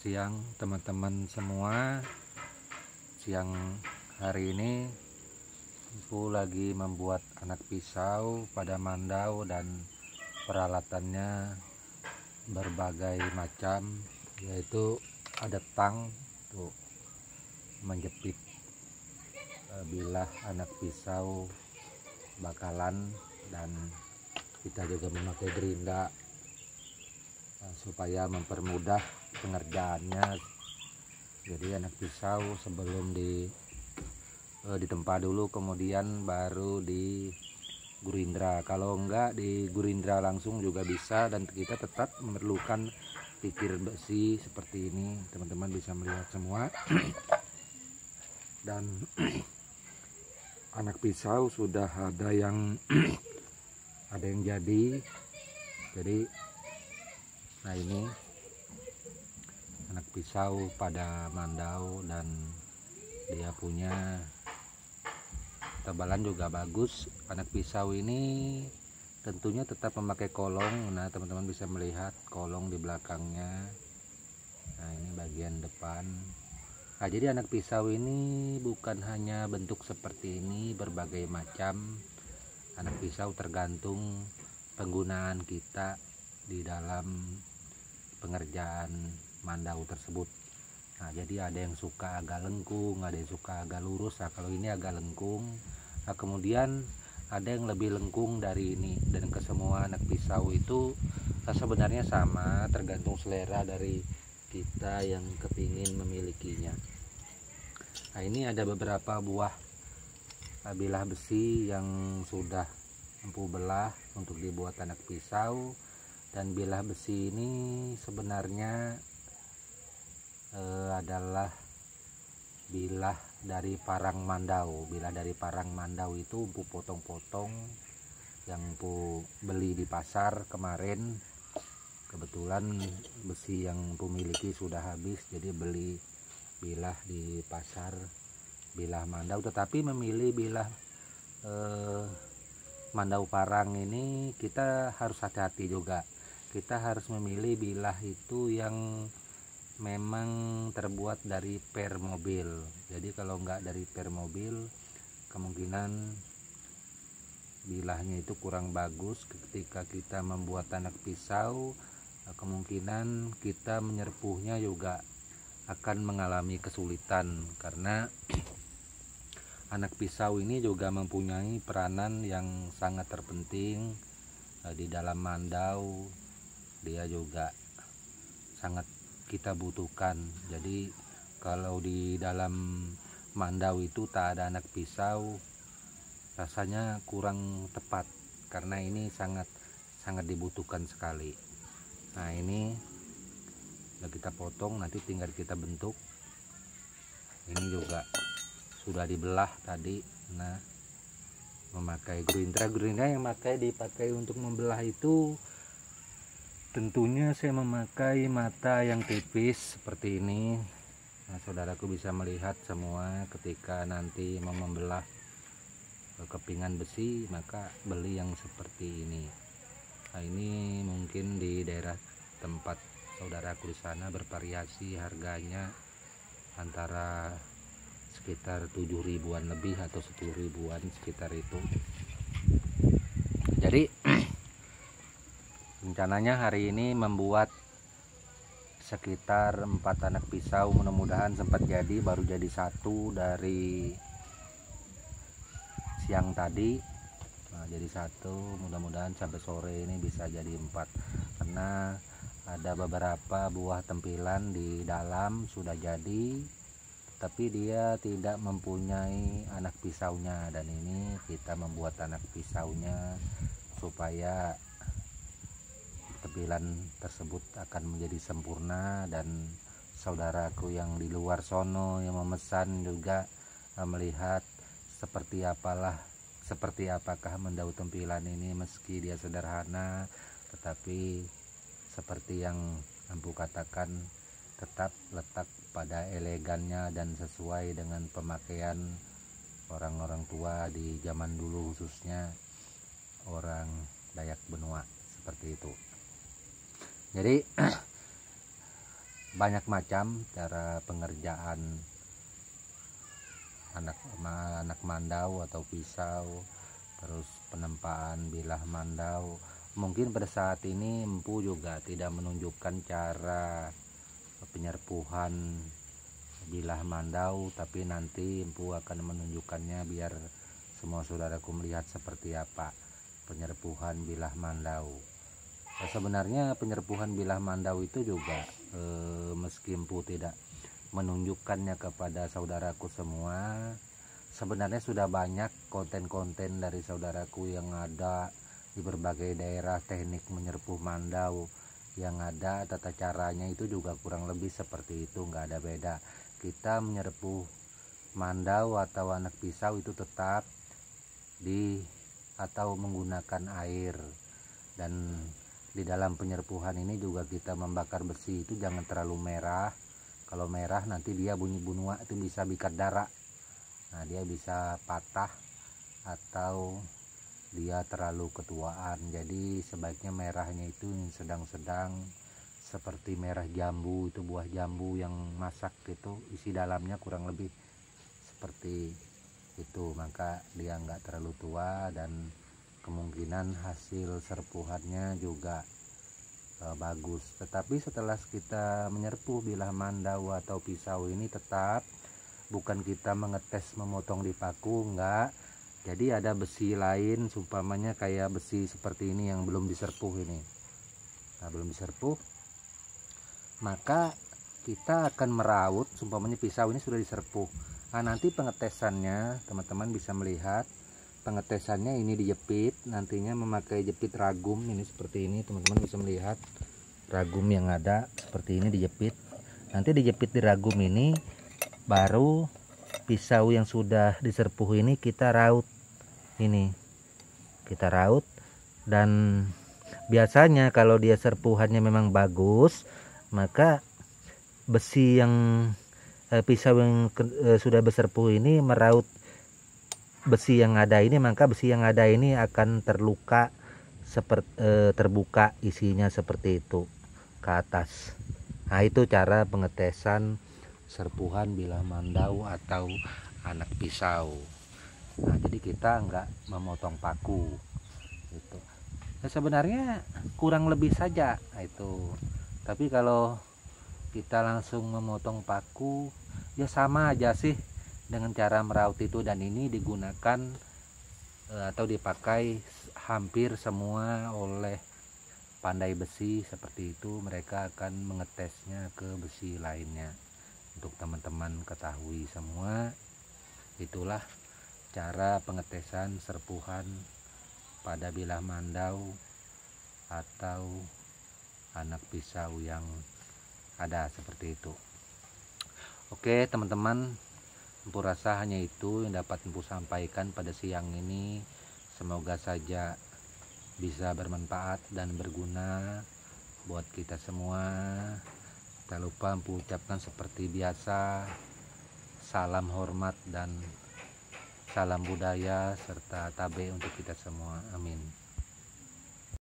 siang teman-teman semua. Siang hari ini aku lagi membuat anak pisau pada mandau dan peralatannya berbagai macam, yaitu ada tang tuh menjepit bilah anak pisau bakalan, dan kita juga memakai gerinda supaya mempermudah pengerjaannya. Jadi anak pisau sebelum ditempa dulu, kemudian baru di gurindra. Kalau enggak di gurindra langsung juga bisa, dan kita tetap memerlukan pikir besi seperti ini. Teman-teman bisa melihat semua. Dan anak pisau sudah ada yang ada yang jadi. Nah, ini anak pisau pada mandau, dan dia punya tebalan juga bagus. Anak pisau ini tentunya tetap memakai kolong. Nah, teman-teman bisa melihat kolong di belakangnya. Nah, ini bagian depan. Nah, jadi anak pisau ini bukan hanya bentuk seperti ini, berbagai macam anak pisau tergantung penggunaan kita di dalam pengerjaan mandau tersebut. Nah, jadi ada yang suka agak lengkung, ada yang suka agak lurus. Nah, kalau ini agak lengkung. Nah, kemudian ada yang lebih lengkung dari ini. Dan kesemua anak pisau itu sebenarnya sama, tergantung selera dari kita yang kepingin memilikinya. Nah, ini ada beberapa buah bilah besi yang sudah empu belah untuk dibuat anak pisau. Dan bilah besi ini sebenarnya adalah bilah dari parang mandau. Bilah dari parang mandau itu empu potong-potong yang empu beli di pasar kemarin. Kebetulan besi yang empu miliki sudah habis, jadi beli bilah di pasar, bilah mandau. Tetapi memilih bilah mandau parang ini kita harus hati-hati juga. Kita harus memilih bilah itu yang memang terbuat dari per mobil. Jadi kalau enggak dari per mobil, kemungkinan bilahnya itu kurang bagus. Ketika kita membuat anak pisau, kemungkinan kita menyerpuhnya juga akan mengalami kesulitan, karena anak pisau ini juga mempunyai peranan yang sangat terpenting di dalam mandau. Dia juga sangat kita butuhkan. Jadi kalau di dalam mandau itu tak ada anak pisau, rasanya kurang tepat, karena ini sangat dibutuhkan sekali. Nah, ini udah kita potong, nanti tinggal kita bentuk. Ini juga sudah dibelah tadi. Nah, memakai gerinda yang dipakai untuk membelah itu tentunya saya memakai mata yang tipis seperti ini. Nah, saudaraku bisa melihat semua. Ketika nanti mau membelah kepingan besi, maka beli yang seperti ini. Nah, ini mungkin di daerah tempat saudaraku di sana bervariasi harganya antara sekitar 7 ribuan lebih atau 10 ribuan sekitar itu. Jadi rencananya hari ini membuat sekitar 4 anak pisau. Mudah-mudahan sempat jadi, baru jadi 1 dari siang tadi. Nah, jadi 1, mudah-mudahan sampai sore ini bisa jadi 4, karena ada beberapa buah tempilan di dalam sudah jadi, tapi dia tidak mempunyai anak pisaunya. Dan ini kita membuat anak pisaunya supaya tempilan tersebut akan menjadi sempurna, dan saudaraku yang di luar sono yang memesan juga melihat seperti apakah mandau tempilan ini. Meski dia sederhana, tetapi seperti yang empu katakan, tetap letak pada elegannya dan sesuai dengan pemakaian orang-orang tua di zaman dulu, khususnya orang Dayak Benua, seperti itu. Jadi banyak macam cara pengerjaan anak mandau atau pisau, terus penempaan bilah mandau. Mungkin pada saat ini Empu juga tidak menunjukkan cara penyerpuhan bilah mandau, tapi nanti Empu akan menunjukkannya biar semua saudaraku melihat seperti apa penyerpuhan bilah mandau. Sebenarnya penyerpuhan bilah mandau itu juga meski Empu tidak menunjukkannya kepada saudaraku semua, sebenarnya sudah banyak konten-konten dari saudaraku yang ada di berbagai daerah. Teknik menyerpuh mandau yang ada, tata caranya itu juga kurang lebih seperti itu, nggak ada beda. Kita menyerpuh mandau atau anak pisau itu tetap atau menggunakan air, dan di dalam penyerpuhan ini juga kita membakar besi itu jangan terlalu merah. Kalau merah nanti dia bunyi bunua, itu bisa bikat darah. Nah, dia bisa patah atau dia terlalu ketuaan. Jadi sebaiknya merahnya itu sedang-sedang, seperti merah jambu, itu buah jambu yang masak gitu, isi dalamnya kurang lebih seperti itu, maka dia nggak terlalu tua dan kemungkinan hasil serpuhannya juga bagus. Tetapi setelah kita menyerpuh bilah mandau atau pisau ini, tetap bukan kita mengetes memotong di paku, enggak. Jadi ada besi lain, seumpamanya kayak besi seperti ini yang belum diserpuh ini. Nah, belum diserpuh, maka kita akan meraut, seumpamanya pisau ini sudah diserpuh. Nah, nanti pengetesannya teman-teman bisa melihat, pengetesannya ini dijepit, nantinya memakai jepit ragum ini seperti ini. Teman-teman bisa melihat ragum yang ada seperti ini dijepit. Nanti dijepit di ragum ini, baru pisau yang sudah diserpuh ini kita raut. Ini kita raut, dan biasanya kalau dia serpuhannya memang bagus, maka besi yang pisau yang sudah berserpuh ini meraut besi yang ada ini, maka besi yang ada ini akan terluka, terbuka isinya seperti itu ke atas. Nah, itu cara pengetesan serpuhan bilah mandau atau anak pisau. Nah, jadi kita nggak memotong paku gitu. Nah, sebenarnya kurang lebih saja itu. Tapi kalau kita langsung memotong paku, ya sama aja sih dengan cara meraut itu, dan ini digunakan atau dipakai hampir semua oleh pandai besi seperti itu. Mereka akan mengetesnya ke besi lainnya. Untuk teman-teman ketahui semua, itulah cara pengetesan serpuhan pada bilah mandau atau anak pisau yang ada seperti itu. Oke teman-teman, Empu rasa hanya itu yang dapat Empu sampaikan pada siang ini. Semoga saja bisa bermanfaat dan berguna buat kita semua. Tak lupa Empu ucapkan seperti biasa, salam hormat dan salam budaya serta tabe untuk kita semua. Amin.